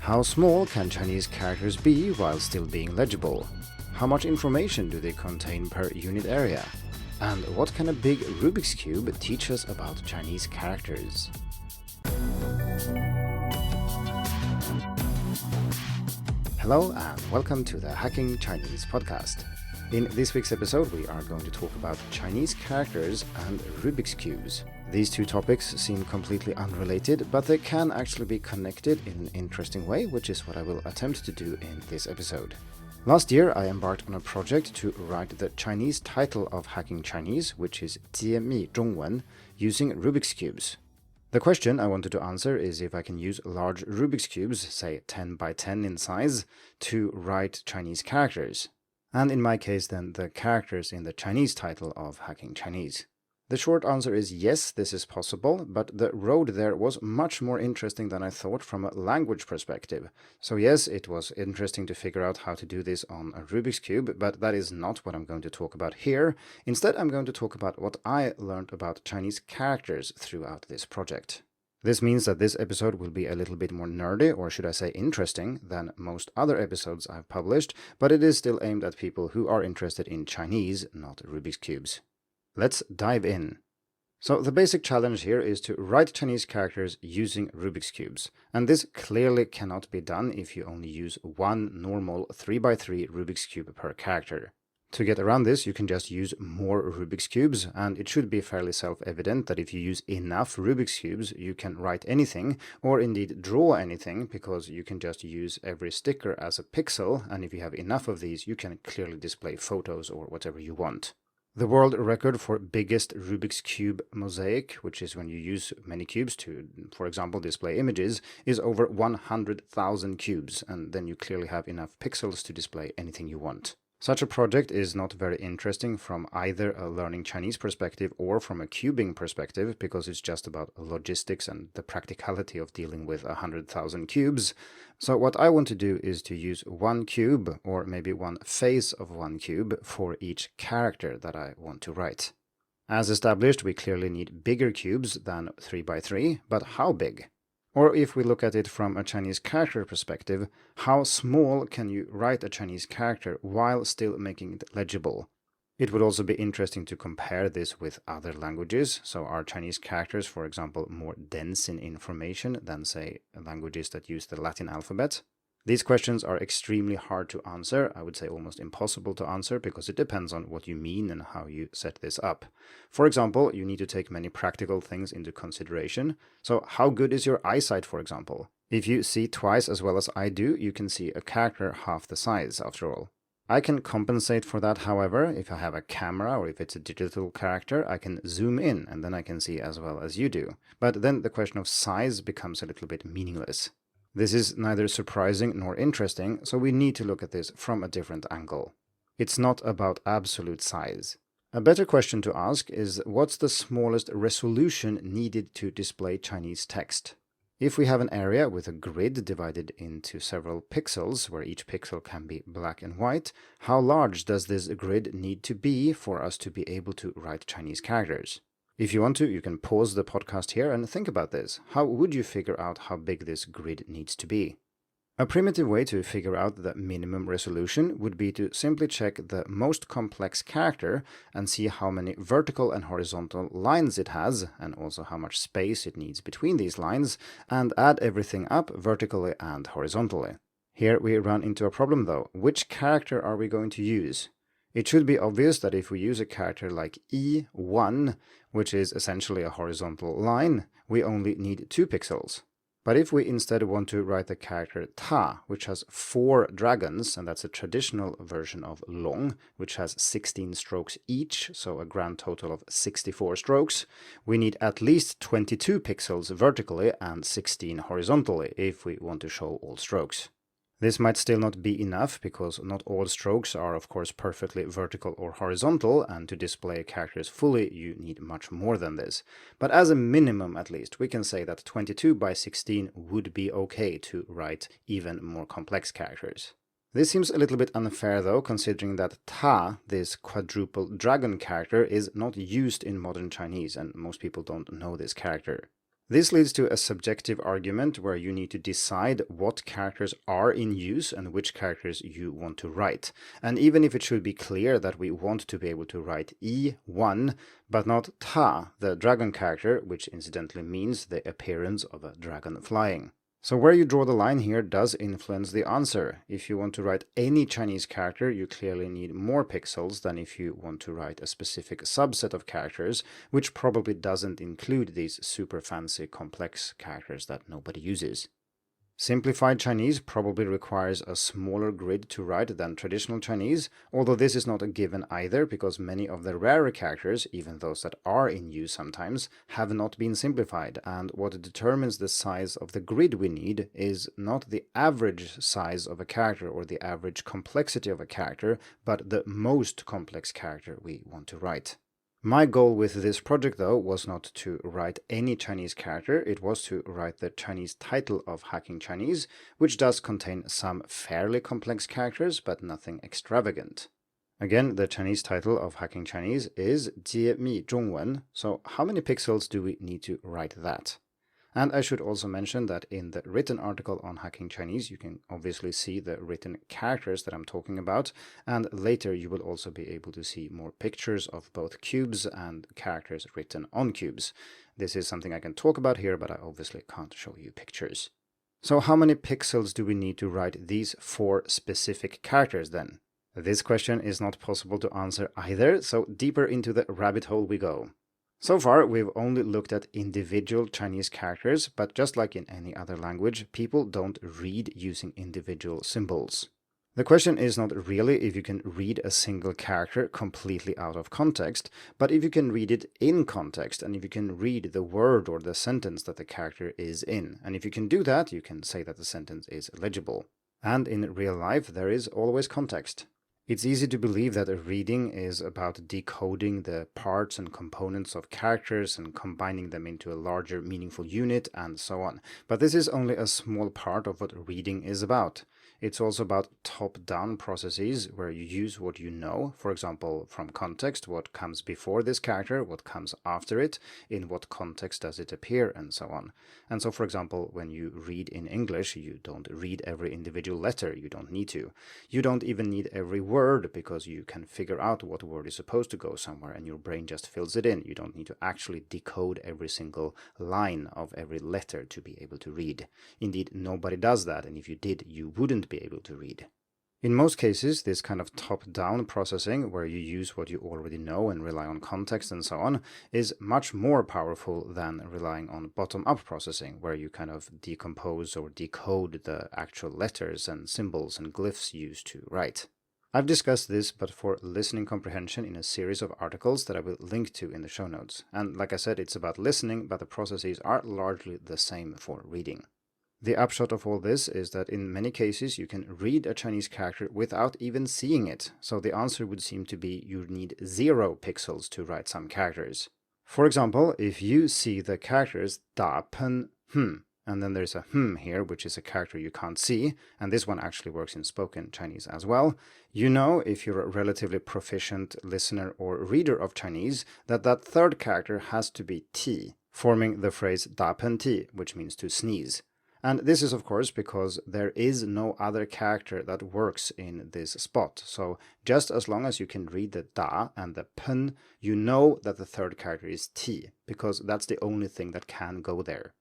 How small can Chinese characters be while still being legible? How much information do they contain per unit area? And what can a big Rubik's Cube teach us about Chinese characters? Hello and welcome to the Hacking Chinese podcast. In this week's episode, we are going to talk about Chinese characters and Rubik's Cubes. These two topics seem completely unrelated, but they can actually be connected in an interesting way, which is what I will attempt to do in this episode. Last year, I embarked on a project to write the Chinese title of Hacking Chinese, which is 揭秘中文, using Rubik's Cubes. The question I wanted to answer is if I can use large Rubik's Cubes, say 10 by 10 in size, to write Chinese characters. And in my case then, the characters in the Chinese title of Hacking Chinese. The short answer is yes, this is possible, but the road there was much more interesting than I thought from a language perspective. So yes, it was interesting to figure out how to do this on a Rubik's Cube, but that is not what I'm going to talk about here. Instead, I'm going to talk about what I learned about Chinese characters throughout this project. This means that this episode will be a little bit more nerdy, or should I say interesting, than most other episodes I've published, but it is still aimed at people who are interested in Chinese, not Rubik's Cubes. Let's dive in. So the basic challenge here is to write Chinese characters using Rubik's Cubes, and this clearly cannot be done if you only use one normal 3x3 Rubik's Cube per character. To get around this, you can just use more Rubik's Cubes, and it should be fairly self-evident that if you use enough Rubik's Cubes, you can write anything, or indeed draw anything, because you can just use every sticker as a pixel, and if you have enough of these, you can clearly display photos or whatever you want. The world record for biggest Rubik's Cube mosaic, which is when you use many cubes to, for example, display images, is over 100,000 cubes, and then you clearly have enough pixels to display anything you want. Such a project is not very interesting from either a learning Chinese perspective or from a cubing perspective, because it's just about logistics and the practicality of dealing with 100,000 cubes. So what I want to do is to use one cube, or maybe one face of one cube, for each character that I want to write. As established, we clearly need bigger cubes than 3x3, but how big? Or if we look at it from a Chinese character perspective, how small can you write a Chinese character while still making it legible? It would also be interesting to compare this with other languages. So are Chinese characters, for example, more dense in information than, say, languages that use the Latin alphabet? These questions are extremely hard to answer, I would say almost impossible to answer, because it depends on what you mean and how you set this up. For example, you need to take many practical things into consideration. So how good is your eyesight, for example? If you see twice as well as I do, you can see a character half the size, after all. I can compensate for that, however. If I have a camera or if it's a digital character, I can zoom in and then I can see as well as you do. But then the question of size becomes a little bit meaningless. This is neither surprising nor interesting, so we need to look at this from a different angle. It's not about absolute size. A better question to ask is, what's the smallest resolution needed to display Chinese text? If we have an area with a grid divided into several pixels, where each pixel can be black and white, how large does this grid need to be for us to be able to write Chinese characters? If you want to, you can pause the podcast here and think about this. How would you figure out how big this grid needs to be? A primitive way to figure out the minimum resolution would be to simply check the most complex character and see how many vertical and horizontal lines it has, and also how much space it needs between these lines, and add everything up vertically and horizontally. Here we run into a problem though. Which character are we going to use? It should be obvious that if we use a character like E1, which is essentially a horizontal line, we only need 2 pixels. But if we instead want to write the character Ta, which has 4 dragons, and that's a traditional version of Long, which has 16 strokes each, so a grand total of 64 strokes, we need at least 22 pixels vertically and 16 horizontally if we want to show all strokes. This might still not be enough, because not all strokes are of course perfectly vertical or horizontal, and to display characters fully you need much more than this. But as a minimum at least, we can say that 22 by 16 would be okay to write even more complex characters. This seems a little bit unfair though, considering that Ta, this quadruple dragon character, is not used in modern Chinese, and most people don't know this character. This leads to a subjective argument where you need to decide what characters are in use and which characters you want to write. And even if it should be clear that we want to be able to write E1, but not Ta, the dragon character, which incidentally means the appearance of a dragon flying. So where you draw the line here does influence the answer. If you want to write any Chinese character, you clearly need more pixels than if you want to write a specific subset of characters, which probably doesn't include these super fancy complex characters that nobody uses. Simplified Chinese probably requires a smaller grid to write than traditional Chinese, although this is not a given either because many of the rarer characters, even those that are in use sometimes, have not been simplified, and what determines the size of the grid we need is not the average size of a character or the average complexity of a character, but the most complex character we want to write. My goal with this project, though, was not to write any Chinese character, it was to write the Chinese title of Hacking Chinese, which does contain some fairly complex characters, but nothing extravagant. Again, the Chinese title of Hacking Chinese is 揭秘中文, so how many pixels do we need to write that? And I should also mention that in the written article on Hacking Chinese, you can obviously see the written characters that I'm talking about, and later you will also be able to see more pictures of both cubes and characters written on cubes. This is something I can talk about here, but I obviously can't show you pictures. So how many pixels do we need to write these 4 specific characters then? This question is not possible to answer either, so deeper into the rabbit hole we go. So far, we've only looked at individual Chinese characters, but just like in any other language, people don't read using individual symbols. The question is not really if you can read a single character completely out of context, but if you can read it in context, and if you can read the word or the sentence that the character is in. And if you can do that, you can say that the sentence is legible. And in real life, there is always context. It's easy to believe that a reading is about decoding the parts and components of characters and combining them into a larger meaningful unit and so on. But this is only a small part of what reading is about. It's also about top-down processes where you use what you know, for example, from context, what comes before this character, what comes after it, in what context does it appear, and so on. And so, for example, when you read in English, you don't read every individual letter, you don't need to. You don't even need every word because you can figure out what word is supposed to go somewhere and your brain just fills it in. You don't need to actually decode every single line of every letter to be able to read. Indeed, nobody does that, and if you did, you wouldn't be able to read. In most cases, this kind of top-down processing, where you use what you already know and rely on context and so on, is much more powerful than relying on bottom-up processing, where you kind of decompose or decode the actual letters and symbols and glyphs used to write. I've discussed this, but for listening comprehension in a series of articles that I will link to in the show notes. And like I said, it's about listening, but the processes are largely the same for reading. The upshot of all this is that in many cases you can read a Chinese character without even seeing it, so the answer would seem to be you need 0 pixels to write some characters. For example, if you see the characters da, pen, and then there's a here, which is a character you can't see, and this one actually works in spoken Chinese as well, you know, if you're a relatively proficient listener or reader of Chinese, that that third character has to be ti, forming the phrase da pen ti, which means to sneeze. And this is, of course, because there is no other character that works in this spot. So just as long as you can read the da and the pen, you know that the third character is ti, because that's the only thing that can go there.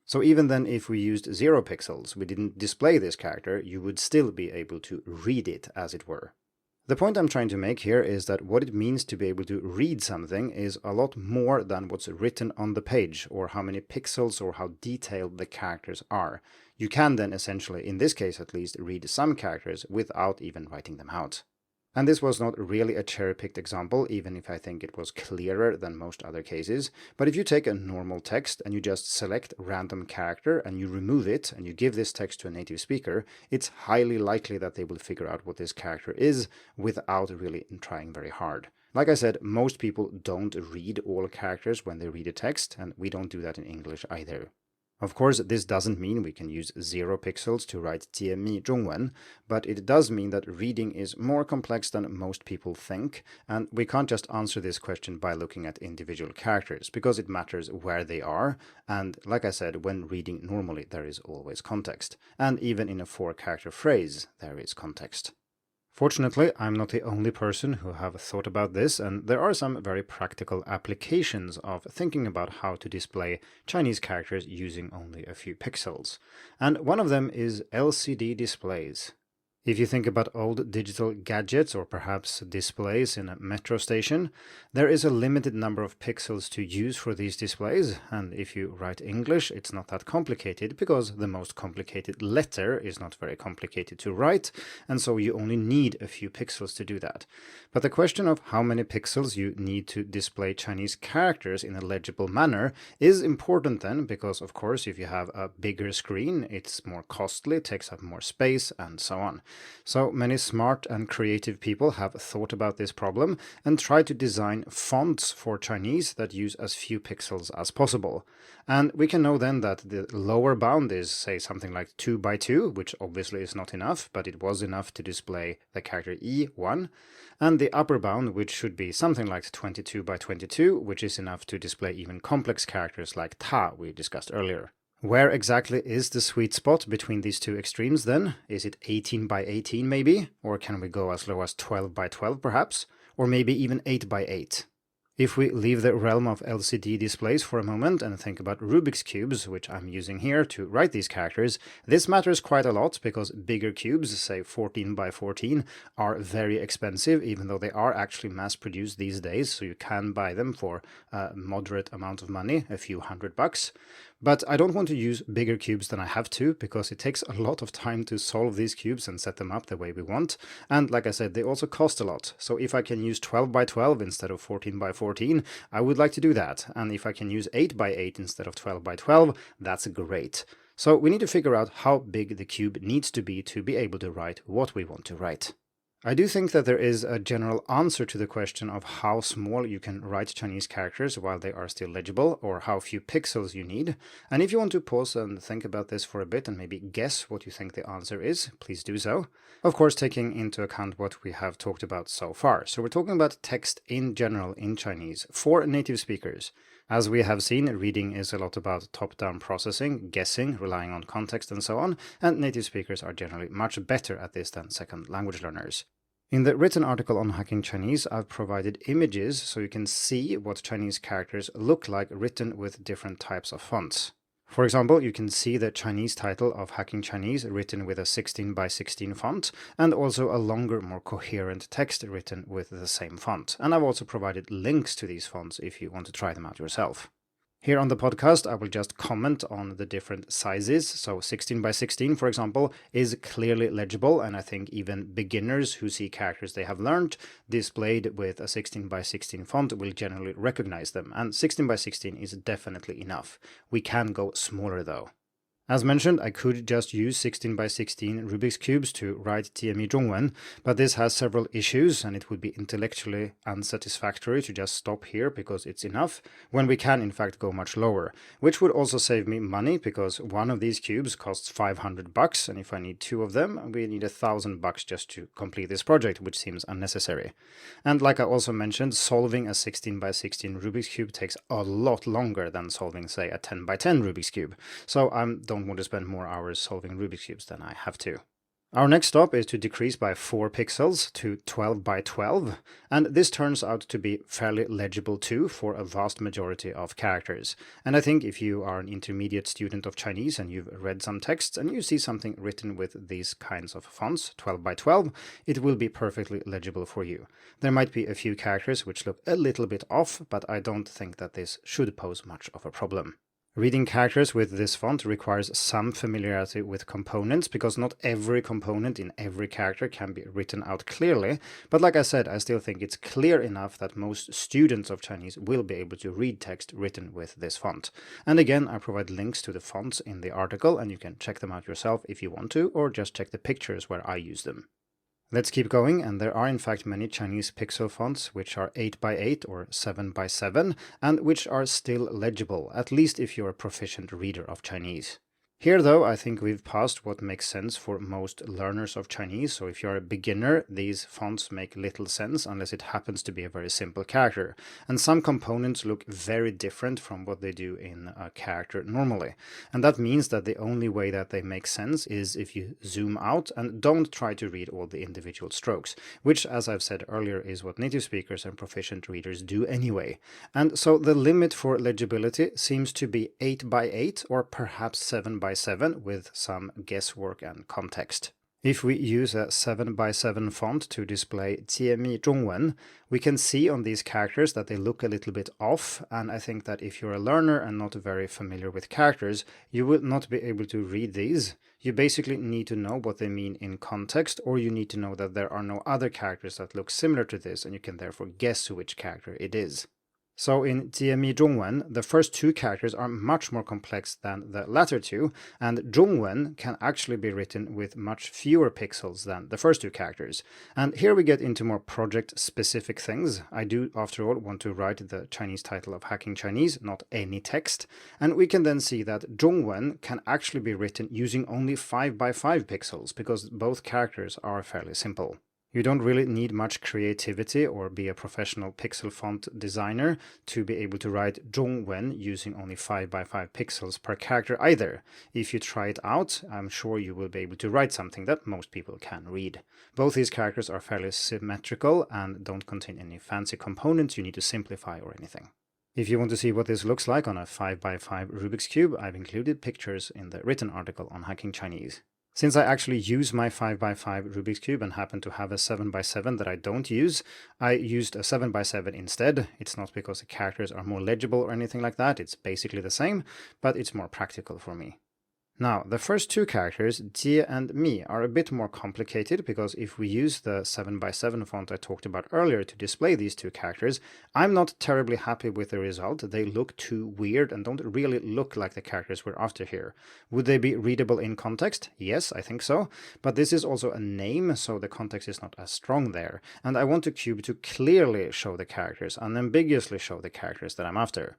So even then, if we used 0 pixels, we didn't display this character, you would still be able to read it, as it were. The point I'm trying to make here is that what it means to be able to read something is a lot more than what's written on the page, or how many pixels or how detailed the characters are. You can then essentially, in this case at least, read some characters without even writing them out. And this was not really a cherry-picked example, even if I think it was clearer than most other cases. But if you take a normal text and you just select random character and you remove it and you give this text to a native speaker, it's highly likely that they will figure out what this character is without really trying very hard. Like I said, most people don't read all characters when they read a text, and we don't do that in English either. Of course, this doesn't mean we can use 0 pixels to write 解密中文, but it does mean that reading is more complex than most people think, and we can't just answer this question by looking at individual characters, because it matters where they are, and like I said, when reading normally there is always context, and even in a 4-character phrase there is context. Fortunately, I'm not the only person who have thought about this, and there are some very practical applications of thinking about how to display Chinese characters using only a few pixels. And one of them is LCD displays. If you think about old digital gadgets or perhaps displays in a metro station, there is a limited number of pixels to use for these displays, and if you write English, it's not that complicated because the most complicated letter is not very complicated to write, and so you only need a few pixels to do that. But the question of how many pixels you need to display Chinese characters in a legible manner is important then, because of course if you have a bigger screen, it's more costly, takes up more space, and so on. So many smart and creative people have thought about this problem and tried to design fonts for Chinese that use as few pixels as possible. And we can know then that the lower bound is, say, something like 2 by 2, which obviously is not enough, but it was enough to display the character E1, and the upper bound, which should be something like 22 by 22, which is enough to display even complex characters like ta we discussed earlier. Where exactly is the sweet spot between these two extremes then? Is it 18 by 18 maybe? Or can we go as low as 12 by 12 perhaps? Or maybe even 8 by 8? If we leave the realm of LCD displays for a moment and think about Rubik's cubes, which I'm using here to write these characters, this matters quite a lot because bigger cubes, say 14 by 14, are very expensive, even though they are actually mass-produced these days, so you can buy them for a moderate amount of money, a few $100. But I don't want to use bigger cubes than I have to, because it takes a lot of time to solve these cubes and set them up the way we want. And like I said, they also cost a lot. So if I can use 12 by 12 instead of 14 by 14, I would like to do that. And if I can use 8 by 8 instead of 12 by 12, that's great. So we need to figure out how big the cube needs to be able to write what we want to write. I do think that there is a general answer to the question of how small you can write Chinese characters while they are still legible, or how few pixels you need. And if you want to pause and think about this for a bit and maybe guess what you think the answer is, please do so. Of course, taking into account what we have talked about so far. So we're talking about text in general in Chinese for native speakers. As we have seen, reading is a lot about top-down processing, guessing, relying on context and so on, and native speakers are generally much better at this than second language learners. In the written article on Hacking Chinese, I've provided images so you can see what Chinese characters look like written with different types of fonts. For example, you can see the Chinese title of Hacking Chinese written with a 16 by 16 font, and also a longer, more coherent text written with the same font. And I've also provided links to these fonts if you want to try them out yourself. Here on the podcast, I will just comment on the different sizes. So 16 by 16, for example, is clearly legible, and I think even beginners who see characters they have learned displayed with a 16 by 16 font will generally recognize them, and 16 by 16 is definitely enough. We can go smaller though. As mentioned, I could just use 16 by 16 Rubik's cubes to write 解密中文, but this has several issues and it would be intellectually unsatisfactory to just stop here because it's enough, when we can in fact go much lower, which would also save me money because one of these cubes costs $500, and if I need 2 of them, we need $1,000 just to complete this project, which seems unnecessary. And like I also mentioned, solving a 16 by 16 Rubik's cube takes a lot longer than solving, say, a 10 by 10 Rubik's cube, so I don't want to spend more hours solving Rubik's cubes than I have to. Our next stop is to decrease by 4 pixels to 12 by 12, and this turns out to be fairly legible too for a vast majority of characters. And I think if you are an intermediate student of Chinese and you've read some texts and you see something written with these kinds of fonts, 12 by 12, it will be perfectly legible for you. There might be a few characters which look a little bit off, but I don't think that this should pose much of a problem. Reading characters with this font requires some familiarity with components, because not every component in every character can be written out clearly, but like I said, I still think it's clear enough that most students of Chinese will be able to read text written with this font. And again, I provide links to the fonts in the article, and you can check them out yourself if you want to, or just check the pictures where I use them. Let's keep going, and there are in fact many Chinese pixel fonts which are 8 by 8 or 7 by 7 and which are still legible, at least if you're a proficient reader of Chinese. Here though, I think we've passed what makes sense for most learners of Chinese, so if you're a beginner, these fonts make little sense unless it happens to be a very simple character. And some components look very different from what they do in a character normally. And that means that the only way that they make sense is if you zoom out and don't try to read all the individual strokes, which, as I've said earlier, is what native speakers and proficient readers do anyway. And so the limit for legibility seems to be 8 by 8 or perhaps 7 by 7 with some guesswork and context. If we use a 7 by 7 font to display 解密中文, we can see on these characters that they look a little bit off, and I think that if you're a learner and not very familiar with characters, you will not be able to read these. You basically need to know what they mean in context, or you need to know that there are no other characters that look similar to this, and you can therefore guess which character it is. So in 解密中文, the first two characters are much more complex than the latter two, and 中文 can actually be written with much fewer pixels than the first two characters. And here we get into more project-specific things. I do, after all, want to write the Chinese title of Hacking Chinese, not any text. And we can then see that 中文 can actually be written using only 5 by 5 pixels, because both characters are fairly simple. You don't really need much creativity or be a professional pixel font designer to be able to write 中文 using only 5 by 5 pixels per character either. If you try it out, I'm sure you will be able to write something that most people can read. Both these characters are fairly symmetrical and don't contain any fancy components you need to simplify or anything. If you want to see what this looks like on a 5 by 5 Rubik's Cube, I've included pictures in the written article on Hacking Chinese. Since I actually use my 5 by 5 Rubik's Cube and happen to have a 7 by 7 that I don't use, I used a 7 by 7 instead. It's not because the characters are more legible or anything like that, it's basically the same, but it's more practical for me. Now, the first two characters, 解 and 密, are a bit more complicated because if we use the 7 by 7 font I talked about earlier to display these two characters, I'm not terribly happy with the result. They look too weird and don't really look like the characters we're after here. Would they be readable in context? Yes, I think so. But this is also a name, so the context is not as strong there. And I want the cube to clearly show the characters, unambiguously show the characters that I'm after.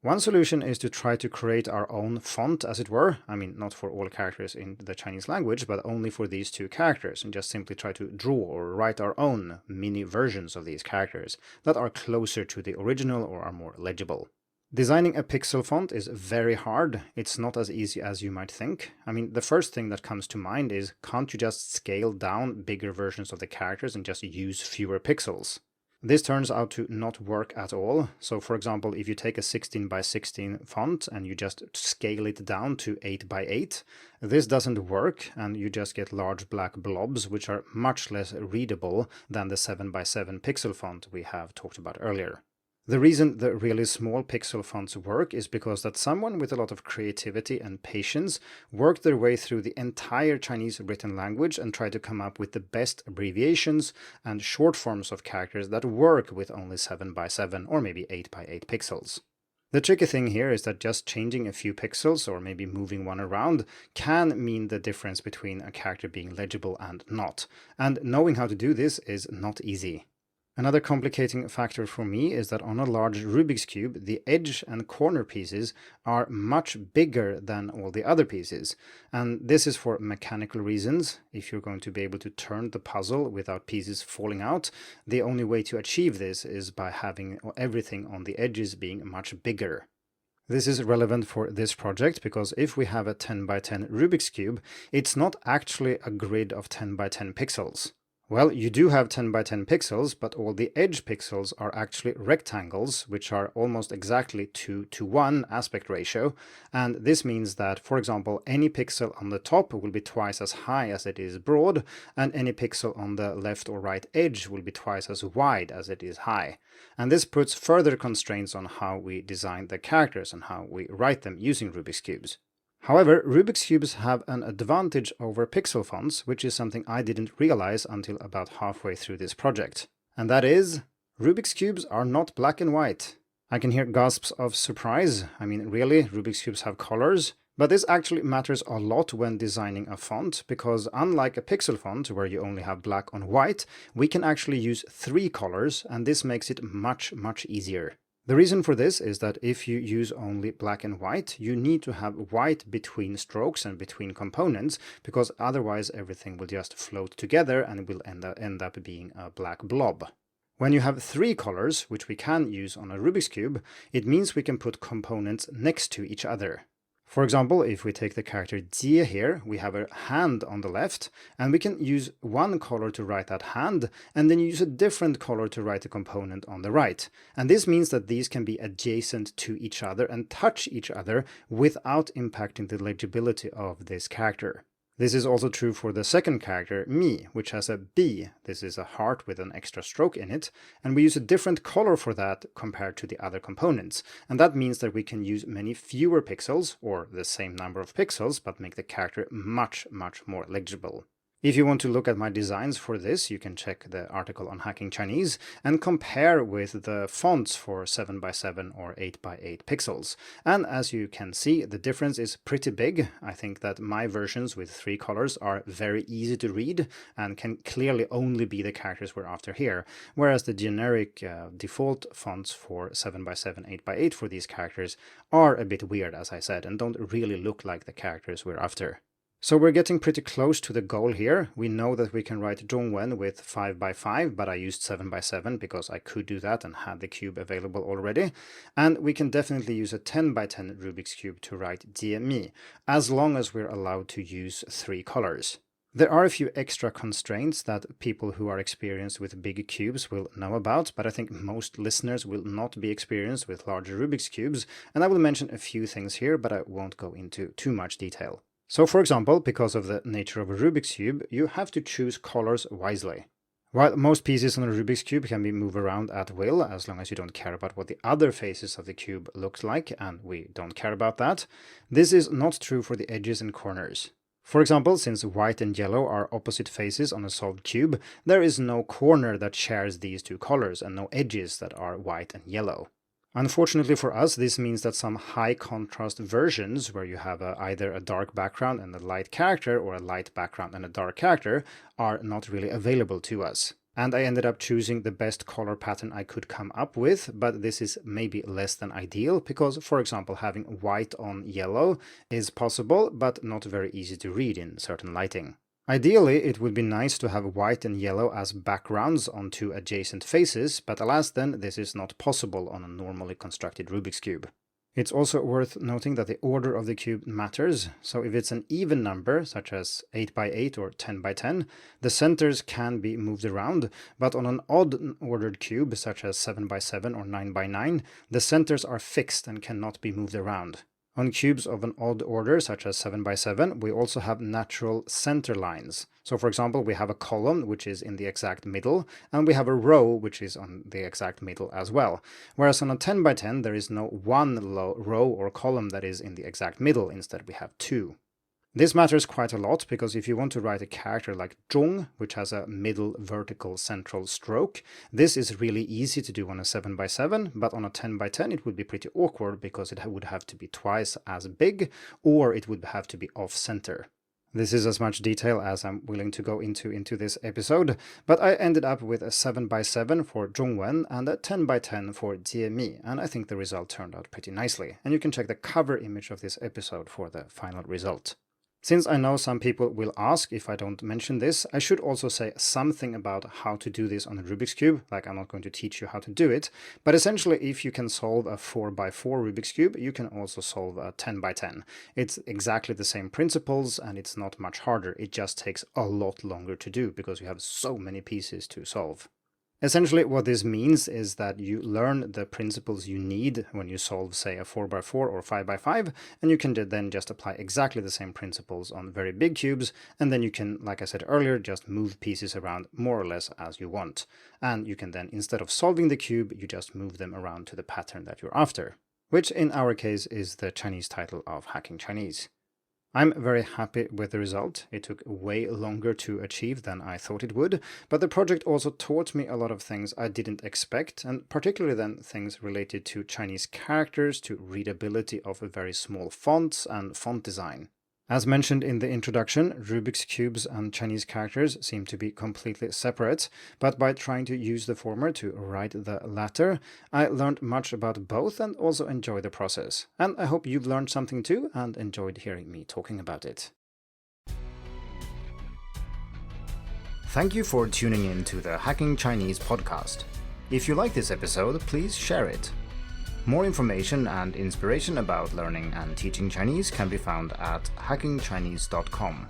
One solution is to try to create our own font, as it were. I mean, not for all characters in the Chinese language, but only for these two characters, and just simply try to draw or write our own mini versions of these characters that are closer to the original or are more legible. Designing a pixel font is very hard. It's not as easy as you might think. I mean, the first thing that comes to mind is, can't you just scale down bigger versions of the characters and just use fewer pixels? This turns out to not work at all. So for example, if you take a 16 by 16 font and you just scale it down to 8 by 8, this doesn't work and you just get large black blobs which are much less readable than the 7 by 7 pixel font we have talked about earlier. The reason the really small pixel fonts work is because that someone with a lot of creativity and patience worked their way through the entire Chinese written language and tried to come up with the best abbreviations and short forms of characters that work with only 7 by 7 or maybe 8 by 8 pixels. The tricky thing here is that just changing a few pixels or maybe moving one around can mean the difference between a character being legible and not, and knowing how to do this is not easy. Another complicating factor for me is that on a large Rubik's Cube, the edge and corner pieces are much bigger than all the other pieces. And this is for mechanical reasons. If you're going to be able to turn the puzzle without pieces falling out, the only way to achieve this is by having everything on the edges being much bigger. This is relevant for this project because if we have a 10 by 10 Rubik's Cube, it's not actually a grid of 10 by 10 pixels. Well, you do have 10 by 10 pixels, but all the edge pixels are actually rectangles, which are almost exactly 2:1 aspect ratio. And this means that, for example, any pixel on the top will be twice as high as it is broad, and any pixel on the left or right edge will be twice as wide as it is high. And this puts further constraints on how we design the characters and how we write them using Rubik's Cubes. However, Rubik's Cubes have an advantage over pixel fonts, which is something I didn't realize until about halfway through this project. And that is, Rubik's Cubes are not black and white. I can hear gasps of surprise. I mean, really, Rubik's Cubes have colors? But this actually matters a lot when designing a font, because unlike a pixel font where you only have black on white, we can actually use 3 colors, and this makes it much easier. The reason for this is that if you use only black and white, you need to have white between strokes and between components, because otherwise everything will just float together and it will end up being a black blob. When you have 3 colors, which we can use on a Rubik's Cube, it means we can put components next to each other. For example, if we take the character Jie here, we have a hand on the left, and we can use one color to write that hand, and then use a different color to write the component on the right. And this means that these can be adjacent to each other and touch each other without impacting the legibility of this character. This is also true for the second character, Mi, which has a B. This is a heart with an extra stroke in it, and we use a different color for that compared to the other components. And that means that we can use many fewer pixels, or the same number of pixels, but make the character much more legible. If you want to look at my designs for this, you can check the article on Hacking Chinese and compare with the fonts for 7x7 or 8x8 pixels. And as you can see, the difference is pretty big. I think that my versions with 3 colors are very easy to read and can clearly only be the characters we're after here, whereas the generic default fonts for 7x7, 8x8 for these characters are a bit weird, as I said, and don't really look like the characters we're after. So we're getting pretty close to the goal here. We know that we can write Zhongwen with 5x5, but I used 7x7 because I could do that and had the cube available already. And we can definitely use a 10x10 Rubik's Cube to write Jiemi, as long as we're allowed to use 3 colors. There are a few extra constraints that people who are experienced with big cubes will know about, but I think most listeners will not be experienced with larger Rubik's Cubes, and I will mention a few things here, but I won't go into too much detail. So for example, because of the nature of a Rubik's Cube, you have to choose colors wisely. While most pieces on a Rubik's Cube can be moved around at will, as long as you don't care about what the other faces of the cube looks like, and we don't care about that, this is not true for the edges and corners. For example, since white and yellow are opposite faces on a solved cube, there is no corner that shares these 2 colors and no edges that are white and yellow. Unfortunately for us, this means that some high contrast versions, where you have either a dark background and a light character, or a light background and a dark character, are not really available to us. And I ended up choosing the best color pattern I could come up with, but this is maybe less than ideal, because, for example, having white on yellow is possible, but not very easy to read in certain lighting. Ideally, it would be nice to have white and yellow as backgrounds on 2 adjacent faces, but alas then, this is not possible on a normally constructed Rubik's Cube. It's also worth noting that the order of the cube matters, so if it's an even number, such as 8x8 or 10x10, the centers can be moved around, but on an odd-ordered cube, such as 7x7 or 9x9, the centers are fixed and cannot be moved around. On cubes of an odd order, such as 7x7, we also have natural center lines. So for example, we have a column which is in the exact middle, and we have a row which is on the exact middle as well. Whereas on a 10x10, there is no one row or column that is in the exact middle, instead we have 2. This matters quite a lot, because if you want to write a character like Zhong, which has a middle vertical central stroke, this is really easy to do on a 7x7, but on a 10x10 it would be pretty awkward, because it would have to be twice as big, or it would have to be off-center. This is as much detail as I'm willing to go into this episode, but I ended up with a 7x7 for Zhongwen and a 10x10 for Jiemi, and I think the result turned out pretty nicely, and you can check the cover image of this episode for the final result. Since I know some people will ask if I don't mention this, I should also say something about how to do this on a Rubik's Cube. Like, I'm not going to teach you how to do it, but essentially if you can solve a 4x4 Rubik's Cube, you can also solve a 10x10. It's exactly the same principles and it's not much harder. It just takes a lot longer to do because you have so many pieces to solve. Essentially, what this means is that you learn the principles you need when you solve, say, a 4x4 or 5x5, and you can then just apply exactly the same principles on very big cubes, and then you can, like I said earlier, just move pieces around more or less as you want. And you can then, instead of solving the cube, you just move them around to the pattern that you're after, which in our case is the Chinese title of Hacking Chinese. I'm very happy with the result. It took way longer to achieve than I thought it would, but the project also taught me a lot of things I didn't expect, and particularly then things related to Chinese characters, to readability of very small fonts, and font design. As mentioned in the introduction, Rubik's cubes and Chinese characters seem to be completely separate, but by trying to use the former to write the latter, I learned much about both and also enjoy the process. And I hope you've learned something too and enjoyed hearing me talking about it. Thank you for tuning in to the Hacking Chinese podcast. If you like this episode, please share it. More information and inspiration about learning and teaching Chinese can be found at hackingchinese.com.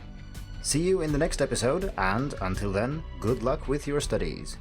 See you in the next episode, and until then, good luck with your studies.